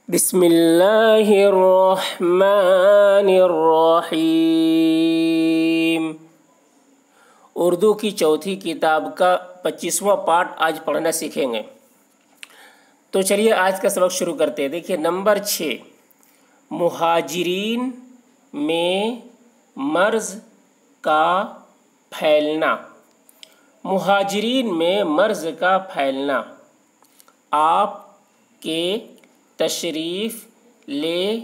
بسم اللہ الرحمن الرحیم۔ اردو کی چوتھی کتاب کا 25واں پارٹ آج پڑھنا سیکھیں گے۔ تو چلیے آج کا سبق شروع کرتے ہیں۔ دیکھیے نمبر 6، مہاجرین میں مرض کا پھیلنا۔ مہاجرین میں مرض کا پھیلنا۔ آپ کے تشریف لے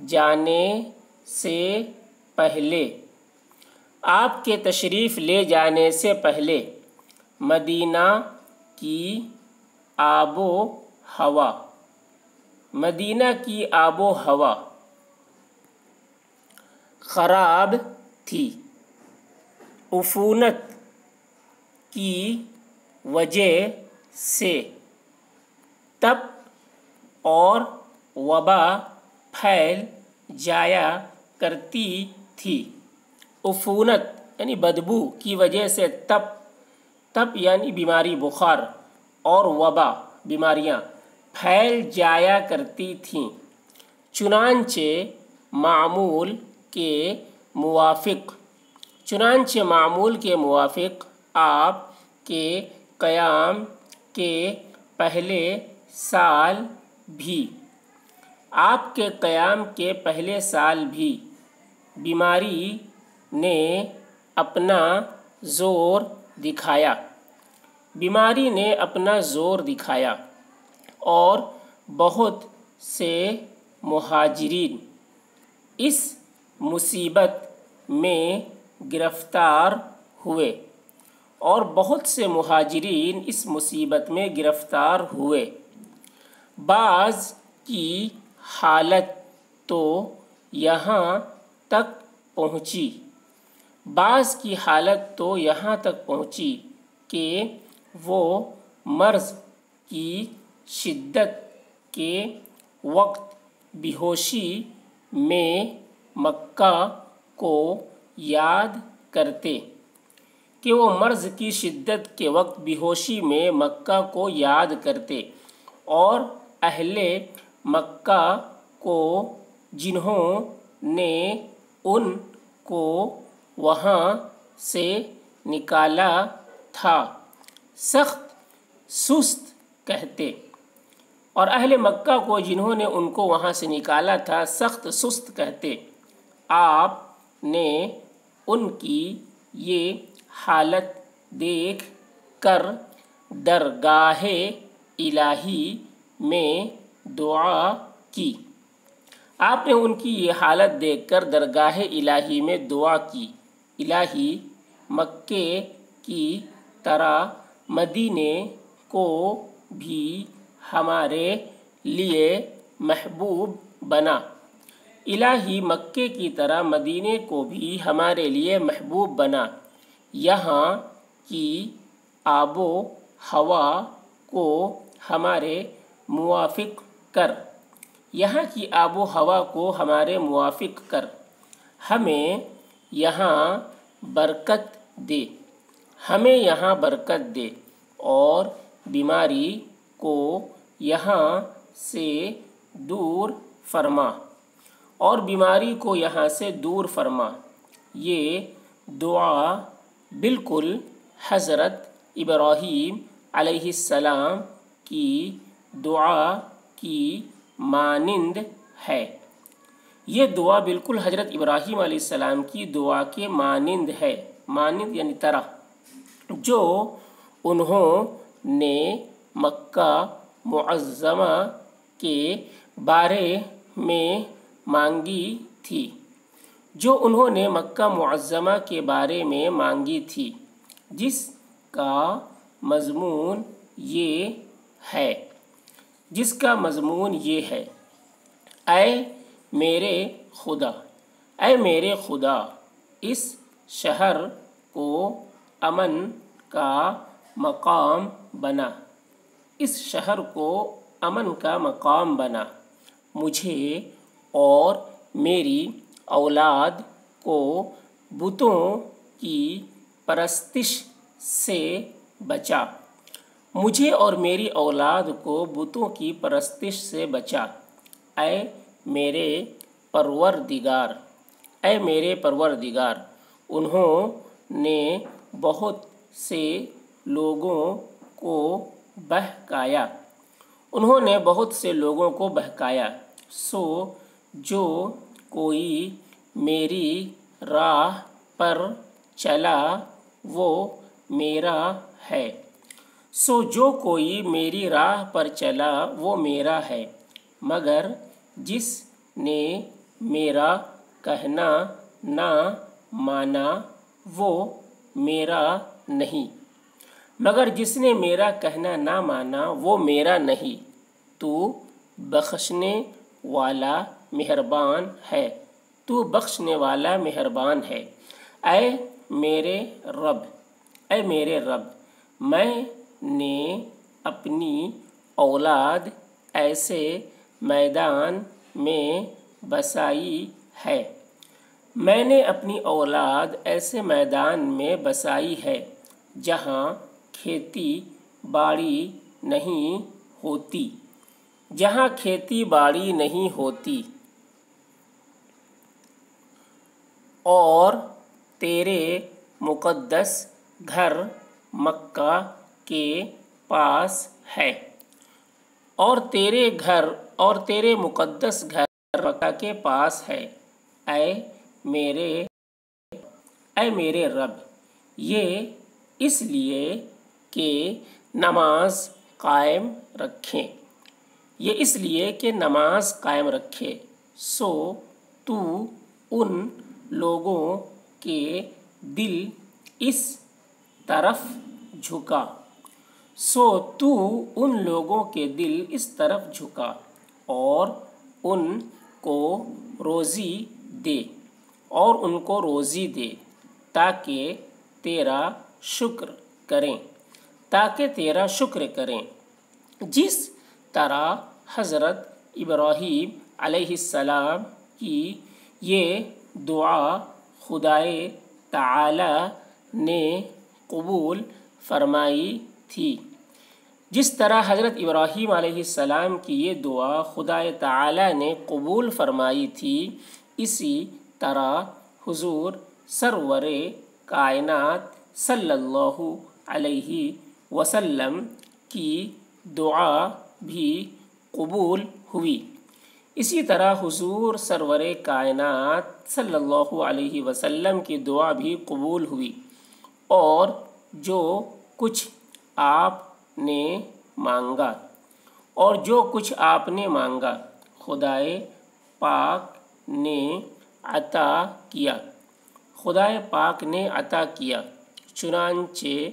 جانے سے پہلے مدینہ کی آب و ہوا خراب تھی۔ عفونت کی وجہ سے تپ اور وبا پھیل جایا کرتی تھی۔ عفونت یعنی بدبو کی وجہ سے تپ یعنی بیماری بخار اور وبا بیماریاں پھیل جایا کرتی تھیں۔ چنانچہ معمول کے موافق آپ کے قیام کے پہلے سال بھی بیماری نے اپنا زور دکھایا اور بہت سے مہاجرین اس مصیبت میں گرفتار ہوئے۔ بعض کی حالت تو یہاں تک پہنچی کہ وہ مرض کی شدت کے وقت بیہوشی میں مکہ کو یاد کرتے اور اہل مکہ کو جنہوں نے ان کو وہاں سے نکالا تھا سخت سست کہتے۔ آپ نے ان کی یہ حالت دیکھ کر درگاہ الہی میں دعا کی۔ الہی مکے کی طرح مدینے کو بھی ہمارے لیے محبوب بنا۔ یہاں کی آب و ہوا کو ہمارے موافق کر ہمیں یہاں برکت دے اور بیماری کو یہاں سے دور فرما۔ یہ دعا بالکل حضرت ابراہیم علیہ السلام کی دعا کی مانند ہے۔ مانند یعنی طرح، جو انہوں نے مکہ معظمہ کے بارے میں مانگی تھی، جس کا مضمون یہ ہے، اے میرے خدا اس شہر کو امن کا مقام بنا۔ مجھے اور میری اولاد کو بتوں کی پرستش سے بچا۔ اے میرے پروردگار، اے میرے پروردگار، انہوں نے بہت سے لوگوں کو بہکایا، انہوں نے بہت سے لوگوں کو بہکایا، سو جو کوئی میری راہ پر چلا وہ میرا ہے، سو جو کوئی میری راہ پر چلا وہ میرا ہے، مگر جس نے میرا کہنا نہ مانا وہ میرا نہیں، مگر جس نے میرا کہنا نہ مانا وہ میرا نہیں، تو بخشنے والا مہربان ہے، تو بخشنے والا مہربان ہے۔ اے میرے رب، اے میرے رب، میں نے اپنی اولاد ایسے میدان میں بسائی ہے، میں نے اپنی اولاد ایسے میدان میں بسائی ہے جہاں کھیتی باڑی نہیں ہوتی، جہاں کھیتی باڑی نہیں ہوتی، اور تیرے مقدس گھر مکہ کے پاس ہے، اور تیرے مقدس گھر مکہ کے پاس ہے۔ اے میرے رب، یہ اس لیے کہ نماز قائم رکھیں، یہ اس لیے کہ نماز قائم رکھے، سو تو ان لوگوں کے دل اس طرف جھکا، سو تو ان لوگوں کے دل اس طرف جھکا اور ان کو روزی دے، اور ان کو روزی دے تاکہ تیرا شکر کریں، تاکہ تیرا شکر کریں، جس طرح حضرت ابراہیم علیہ السلام کی یہ دعا خدائے تعالی نے قبول فرمائی تھی، جس طرح حضرت ابراہیم علیہ السلام کی یہ دعا خدائے تعالی نے قبول فرمائی تھی، اسی طرح حضور سرور کائنات صلی اللہ علیہ وسلم کی دعا بھی قبول ہوئی، اسی طرح حضور سرور کائنات صلی اللہ علیہ وسلم کی دعا بھی قبول ہوئی، اور جو کچھ آپ نے مانگا، اور جو کچھ آپ نے مانگا خدائے پاک نے عطا کیا، خدائے پاک نے عطا کیا، چنانچہ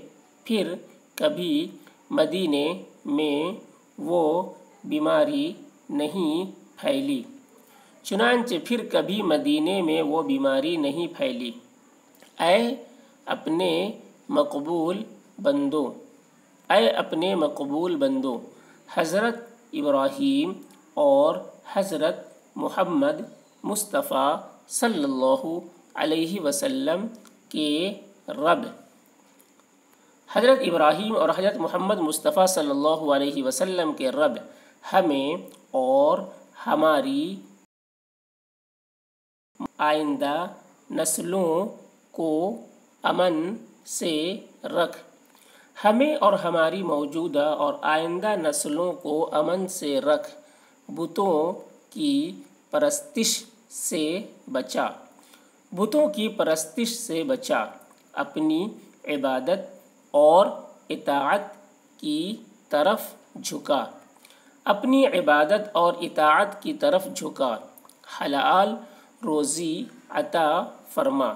پھر کبھی مدینے میں وہ بیماری نہیں پھیلی، چنانچہ پھر کبھی مدینے میں وہ بیماری نہیں پھیلی۔ اے اپنے مقبول بندوں، اے اپنے مقبول بندوں، حضرت ابراہیم اور حضرت محمد مصطفیٰ صلی اللہ علیہ وسلم کے رب، حضرت ابراہیم اور حضرت محمد مصطفیٰ صلی اللہ علیہ وسلم کے رب ہمیں اور ہماری آئندہ نسلوں کو امن سے رکھ، ہمیں اور ہماری موجودہ اور آئندہ نسلوں کو امن سے رکھ، بتوں کی پرستش سے بچا، بتوں کی پرستش سے بچا، اپنی عبادت اور اطاعت کی طرف جھکا، اپنی عبادت اور اطاعت کی طرف جھکا، حلال روزی عطا فرما،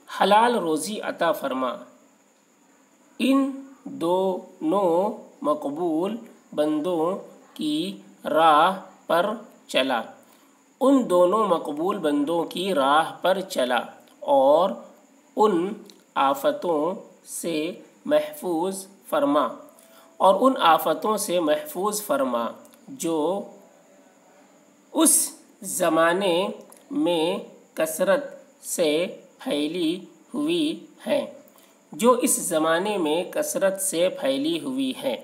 حلال روزی عطا فرما، ان دونوں مقبول بندوں کی راہ پر چلا، ان دونوں مقبول بندوں کی راہ پر چلا، اور ان آفتوں سے محفوظ فرما، اور ان آفتوں سے محفوظ فرما جو اس زمانے میں کثرت سے پھیلی ہوئی ہیں، جو اس زمانے میں کثرت سے پھیلی ہوئی ہیں۔